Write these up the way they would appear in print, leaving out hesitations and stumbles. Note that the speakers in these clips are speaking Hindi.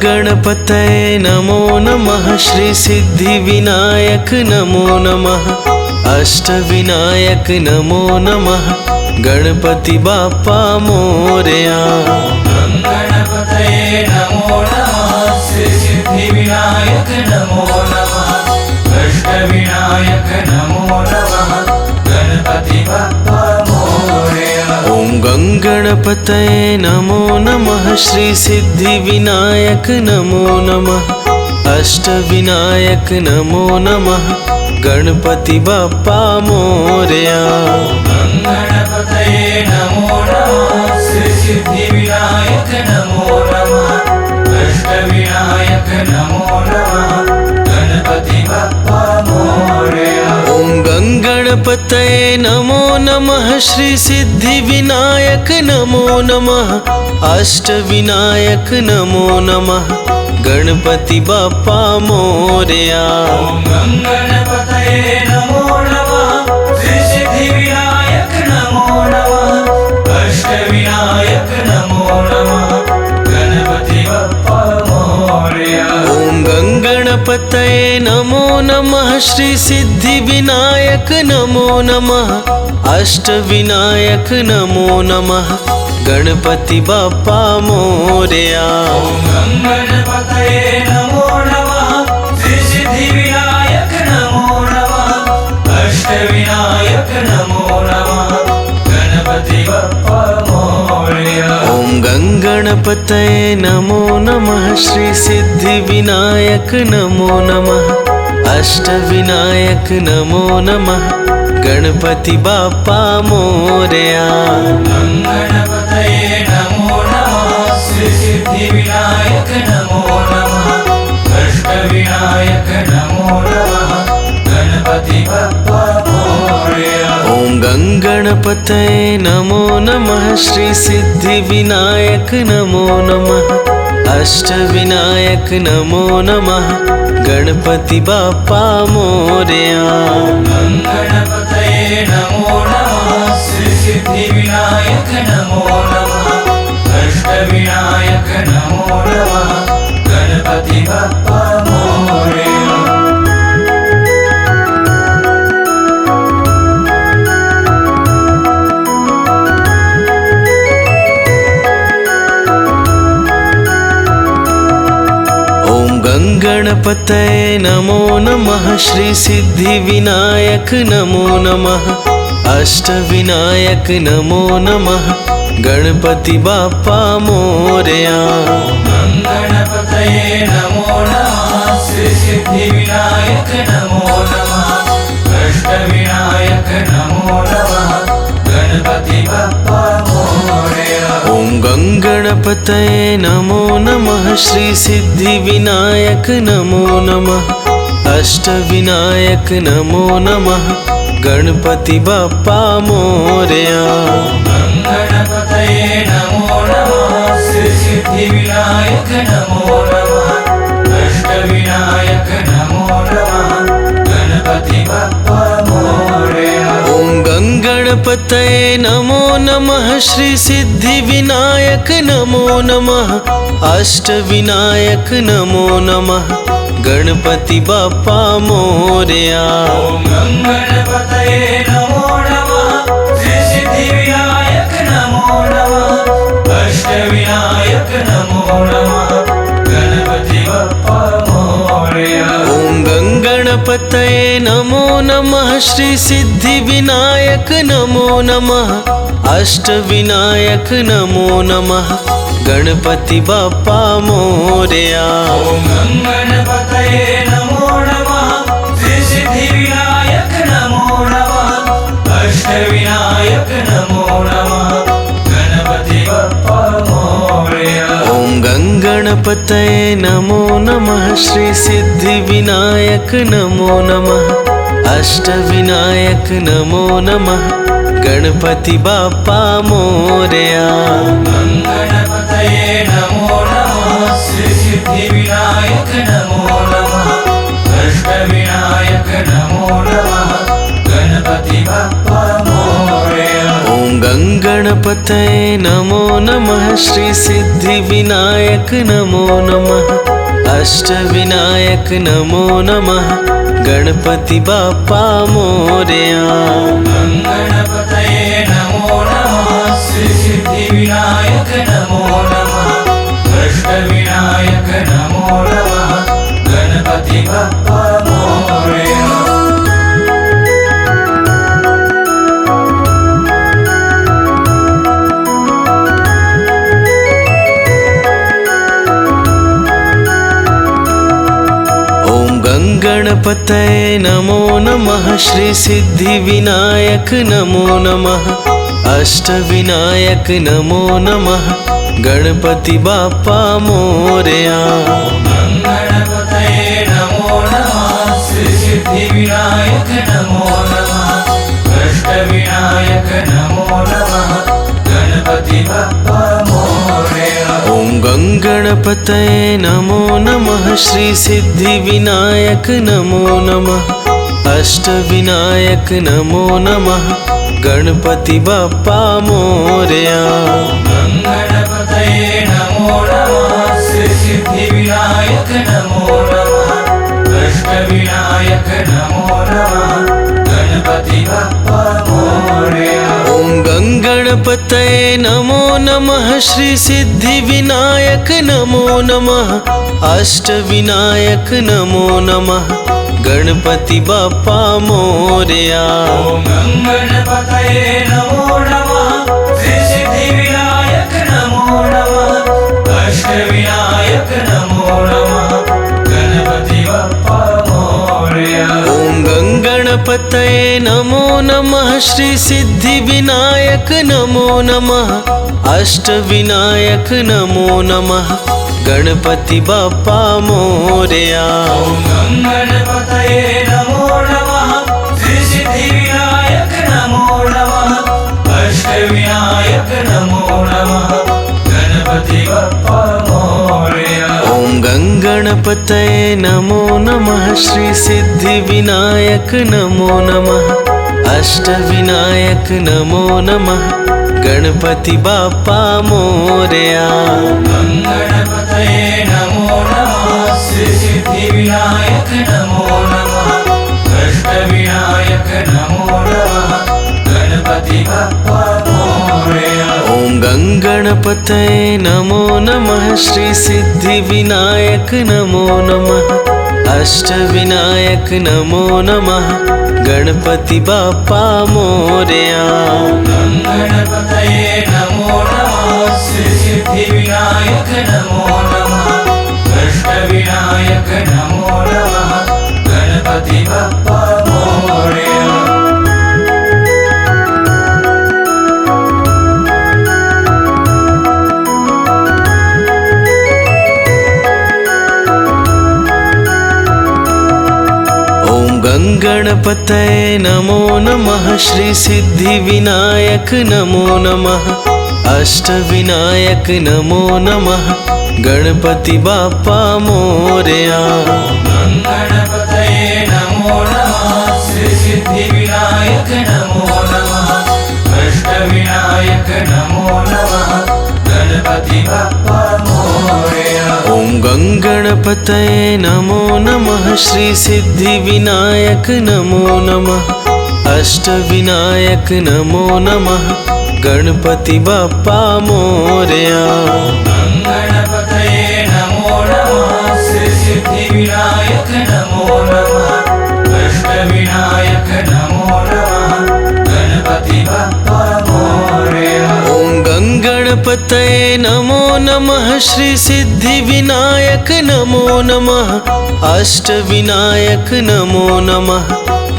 गणपतये नमो नमः। श्री सिद्धिविनायक नमो नमः। अष्टविनायक नमो नमः। गणपति बाप्पा मोरया। गणपतये नमो नमः। श्री सिद्धिविनायक नमो नमः। अष्टविनायक नमो नमः। गणपति बाप्पा मोरया। ओम गणपतये नमो नमः। श्री सिद्धिविनायक नमो नमः। अष्टविनायक नमो नमः। गणपति बाप्पा मोरया। गणपतये नमो नमः। श्री सिद्धिविनायक नमो नमः। अष्टविनायक नमो नमः। गणपति बाप्पा मोरया। ओम गणपतये नमो नमः। श्री सिद्धिविनायक नमो नमः। अष्टविनायक नमो नमः। गणपति बाप्पा मोरया। गणपतये नमो नमः। श्री सिद्धिविनायक नमो नमः। अष्टविनायक नमो नमः। गणपति बाप्पा मोरया। ओम गणपतये नमो नमः। श्री सिद्धिविनायक नमो नमः। अष्टविनायक नमो नमः। गणपति बाप्पा मोरया। गणपतये नमो नमः। श्री सिद्धिविनायक नमो नमः। अष्टविनायक नमो नमः। गणपति बाप्पा मोरया। ओम गणपतये नमो नमः। श्री सिद्धिविनायक नमो नमः। अष्टविनायक नमो नमः। गणपति बाप्पा मोरया। गणपतये नमो नमः। श्री सिद्धिविनायक नमो नमः। अष्टविनायक नमो नमः। गणपति बाप्पा मोरया। ओम गणपतये नमो नमः। श्री सिद्धिविनायक नमो नमः। अष्टविनायक नमो नमः। गणपति बाप्पा मोरया। गणपतये नमो नमः। श्री सिद्धिविनायक नमो नमः। अष्टविनायक नमो नमः। गणपति बाप्पा मोरया। गणपतये नमो नमः। श्री सिद्धिविनायक नमो नमः। अष्टविनायक नमो नमः। गणपति बाप्पा मोरया। गणपतये नमो नमः। श्री सिद्धिविनायक नमो नमः। अष्टविनायक नमो नमः। गणपति बाप्पा मोरया। ओम गणपतये नमो नमः। श्री सिद्धिविनायक नमो नमः। अष्टविनायक नमो नमः। गणपति बाप्पा मोरया। गणपतये नमो नमः। श्री सिद्धिविनायक नमो नमः। अष्टविनायक नमो नमः। गणपति बाप्पा मोरया। ओम गणपतये नमो नमः। श्री सिद्धिविनायक नमो नमः। अष्टविनायक नमो नमः। गणपति बाप्पा मोरया। गणपतये नमो नमः। श्री सिद्धिविनायक नमो नमः। अष्टविनायक नमो नमः। गणपति बाप्पा मोरया। ओम गणपतये नमो नमः। श्री सिद्धिविनायक नमो नमः। अष्टविनायक नमो नमः। गणपति बाप्पा मोरया। गणपतये नमो नमः। श्री सिद्धिविनायक नमो नमः। अष्टविनायक नमो नमः। गणपति बाप्पा मोरया। ओम गणपतये नमो नमः। श्री सिद्धिविनायक नमो नमः। अष्टविनायक नमो नमः। गणपति बाप्पा मोरया। गणपतये नमो नमः। श्री सिद्धिविनायक नमो नमः। अष्टविनायक नमो नमः। गणपति बाप्पा मोरया। ओम गणपतये गङ्गणपतये नमो नमः श्री सिद्धिविनायक नमो नमः अष्टविनायक नमो नमः गणपति बाप्पा मोरया। गणपतये नमो नमः श्री सिद्धिविनायक नमो नमः अष्टविनायक नमो नमः गणपति बाप्पा मोरया। गणपतये नमो नमः श्री सिद्धिविनायक नमो नमः अष्टविनायक नमो नमः गणपति बाप्पा मोरया। गणपतये नमो नमः श्री सिद्धिविनायक नमो नमः अष्टविनायक नमो नमः गणपति बाप्पा मोरया। ॐ गङ्गणपतये नमो नमः श्री सिद्धिविनायक नमो नमः अष्टविनायक नमो नमः गणपति बाप्पा मोरया। गणपतये नमो नमः श्री सिद्धिविनायक नमो नमः अष्टविनायक नमो नमः गणपति बाप्पा मोरया। ॐ गङ्गणपतये नमो नमः श्री सिद्धिविनायक नमो नमः अष्टविनायक नमो नमः गणपति बाप्पा मोरया। गणपतये नमो नमः श्री सिद्धिविनायक नमो नमः अष्टविनायक नमो नमः गणपति बाप्पा मोरया। ॐ गङ्गणपतये नमो नमः श्री सिद्धिविनायक नमो नमः अष्टविनायक नमो नमः गणपति बाप्पा मोरया। गणपतये नमो नमः श्री सिद्धिविनायक नमो नमः अष्टविनायक नमो नमः गणपति बाप्पा मोरया। ॐ गङ्गणपतये नमो नमः श्री सिद्धिविनायक नमो नमः अष्टविनायक नमो नमः गणपति बाप्पा मोरया। गणपतये नमो नमः श्री सिद्धिविनायक नमो नमः अष्टविनायक नमो नमः गणपति बाप्पा मोरया। ॐ गङ्गणपतये नमो नमः श्री सिद्धिविनायक नमो नमः अष्टविनायक नमो नमः गणपति बाप्पा मोरया। गणपतये नमो नमः श्री सिद्धिविनायक नमो नमः अष्टविनायक नमो नमः गणपति बाप्पा मोरया। गणपतये नमो नमः श्री सिद्धिविनायक नमो नमः अष्टविनायक नमो नमः गणपति बाप्पा मोरया। गणपतये नमो नमः श्री सिद्धिविनायक नमो नमः अष्टविनायक नमो नमः गणपति बाप्पा मोरया। ॐ गङ्गणपतये नमो नमः श्री सिद्धिविनायक नमो नमः अष्टविनायक नमो नमः गणपति बाप्पा मोरया। गणपतये नमो नमः श्री सिद्धिविनायक नमो नमः अष्टविनायक नमो नमः गणपति बाप्पा मोरया। ॐ गङ्गणपतये नमो नमः श्री सिद्धिविनायक नमो नमः अष्टविनायक नमो नमः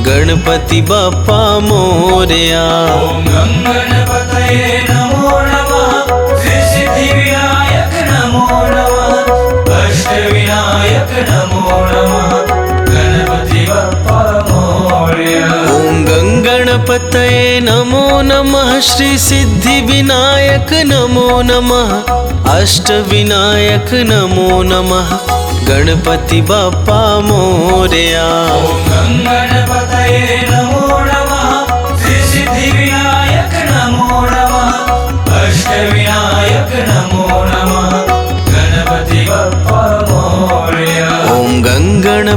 गणपति बाप्पा मोरया। गणपतये नमो नमः श्री सिद्धिविनायक नमो नमः अष्टविनायक नमो नमः गणपति बाप्पा मोरया। ॐ गङ्गणपतये नमो नमः श्री सिद्धिविनायक नमो नमः अष्टविनायक नमो नमः गणपति बाप्पा मोरया। गणपतये नमो नमः श्री सिद्धिविनायक नमो नमः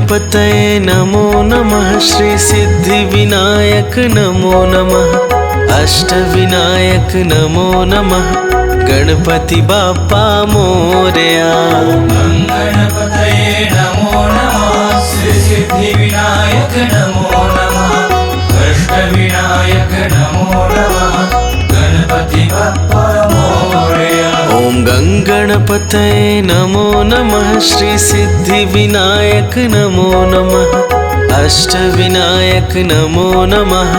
गणपतये नमो नमः श्री सिद्धिविनायक नमो नमः अष्टविनायक नमो नमः गणपति बाप्पा मोरया। गणपतये नमो नमः श्री सिद्धिविनायक नमो नमः अष्टविनायक नमो नमः गणपति बाप्पा मोरया। ओम गंगणपतये नमो नमः श्री सिद्धिविनायक नमो नमः अष्टविनायक नमो नमः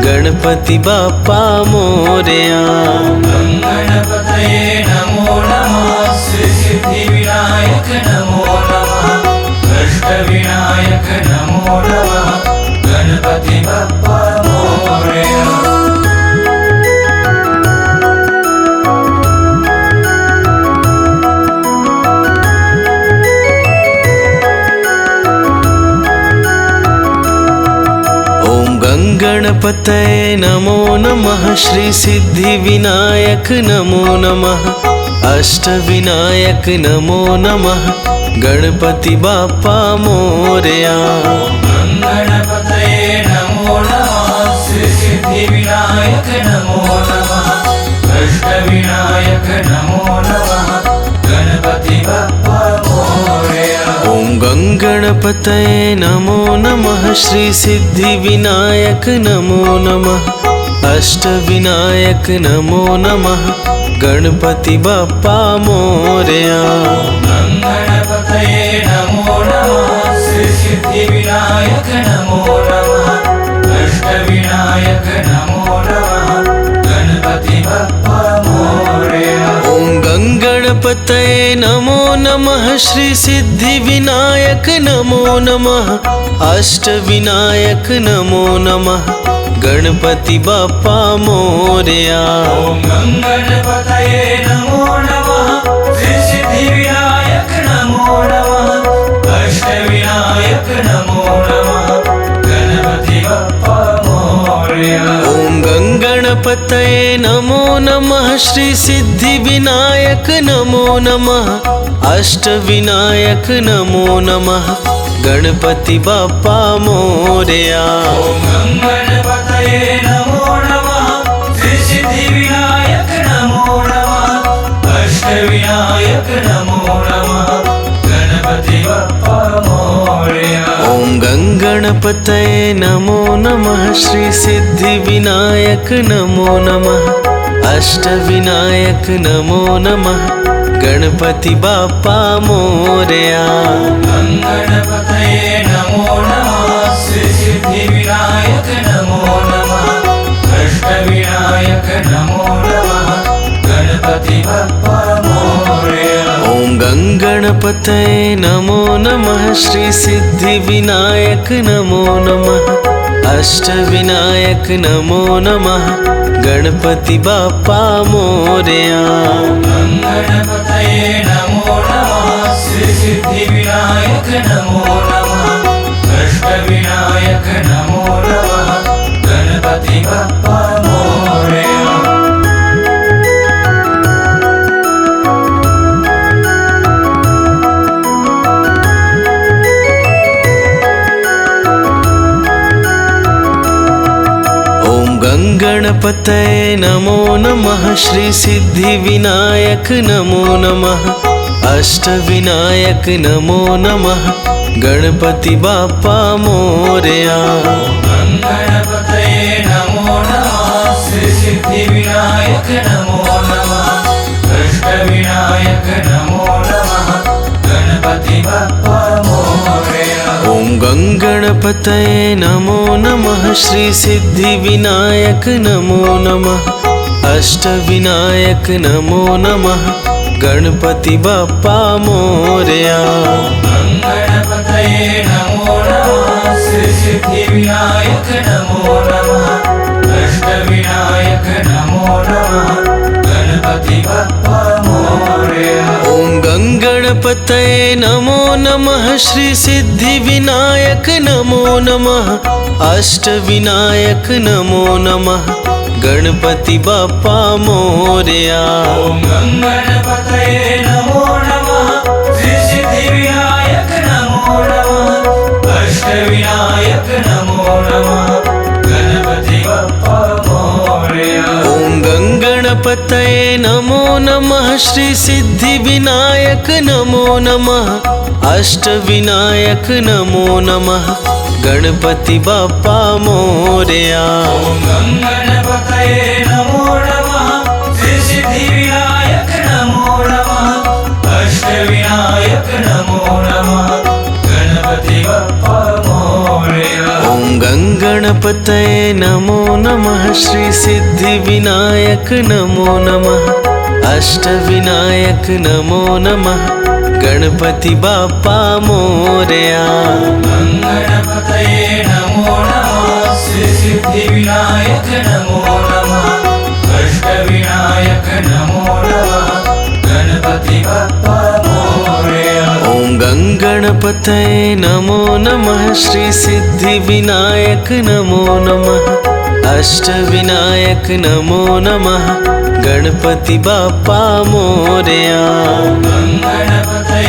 गणपति बाप्पा मोरया। गणपतये नमो नमः श्री सिद्धिविनायक नमो नमः अष्टविनायक नमो नमः गणपति बाप्पा मोरया। गणपतये नमो नमः श्री सिद्धिविनायक नमो नमः अष्टविनायक नमो नमः गणपति बाप्पा मोरया। गणपतये नमो नमः श्री सिद्धिविनायक नमो नमः अष्टविनायक नमो नमः गणपति बाप्पा मोरया। ओम गंगणपतये नमो नमः श्री सिद्धिविनायक नमो नमः अष्टविनायक नमो नमः गणपति बाप्पा मोरया। गणपतये नमो नमः श्री सिद्धिविनायक नमो नमः अष्टविनायक नमो नमः गणपति बाप्पा मोरया। ओम गंगणपतये नमो नमः श्री सिद्धिविनायक नमो नमः अष्टविनायक नमो नमः गणपति बाप्पा मोरया। ओम गणपतये नमो नमः श्री सिद्धिविनायक नमो नमः अष्टविनायक नमो नमः गणपति बाप्पा मोरया। ओम गंगणपतये नमो नमः श्री सिद्धिविनायक नमो नमः अष्टविनायक नमो नमः गणपति बाप्पा मोरया। ओम गणपतये नमो नमः श्री सिद्धिविनायक नमो नमः अष्टविनायक नमो नमः गणपति बाप्पा मोरया। ओम गंगणपतये नमो नमः श्री सिद्धिविनायक नमो नमः अष्टविनायक नमो नमः गणपति बाप्पा मोरया। गणपतये नमो नमः श्री सिद्धिविनायक नमो नमः अष्टविनायक नमो नमः गणपति बाप्पा मोरया। ओम गंगणपतये नमो नमः श्री सिद्धिविनायक नमो नमः अष्टविनायक नमो नमः गणपति बाप्पा मोरया। गणपतये नमो नमः श्री सिद्धिविनायक नमो नमः अष्टविनायक नमो नमः गणपति बाप्पा मोरया। गणपतये नमो नमः श्री सिद्धिविनायक नमो नमः अष्टविनायक नमो नमः गणपति बाप्पा मोरया। गणपतये नमो नमः श्री सिद्धिविनायक नमो नमः अष्टविनायक नमो नमः गणपति बाप्पा मोरया। ओम गंगणपतये नमो नमः श्री सिद्धिविनायक नमो नमः अष्टविनायक नमो नमः गणपति बाप्पा मोरया। गणपतये नमो नमः श्री सिद्धिविनायक नमो नमः अष्टविनायक नमो नमः गणपति बाप्पा मोरया। ओम गंगणपतये नमो नमः श्री सिद्धिविनायक नमो नमः अष्टविनायक नमो नमः गणपति बाप्पा मोरया। ओम गणपतये नमो नमः श्री सिद्धिविनायक नमो नमः गंगणपतये नमो नमः श्री सिद्धिविनायक नमो नमः अष्टविनायक नमो नमः गणपति बाप्पा मोरया। ॐ गंगणपतये नमो नमः श्री सिद्धिविनायक नमो नमः अष्टविनायक नमो नमः गणपति बाप्पा मोरया। ॐ गंगणपतये नमो नमः श्री सिद्धिविनायक नमो नमः अष्टविनायक नमो नमः गणपति बाप्पा मोरया। गंगणपतये नमो नमः श्री सिद्धिविनायक नमो नमः अष्टविनायक नमो नमः गणपति बाप्पा मोरया। ॐ गंगणपतये नमो नमः श्री सिद्धिविनायक नमो नमः अष्टविनायक नमो नमः गणपति बाप्पा मोरया। गंगणपतये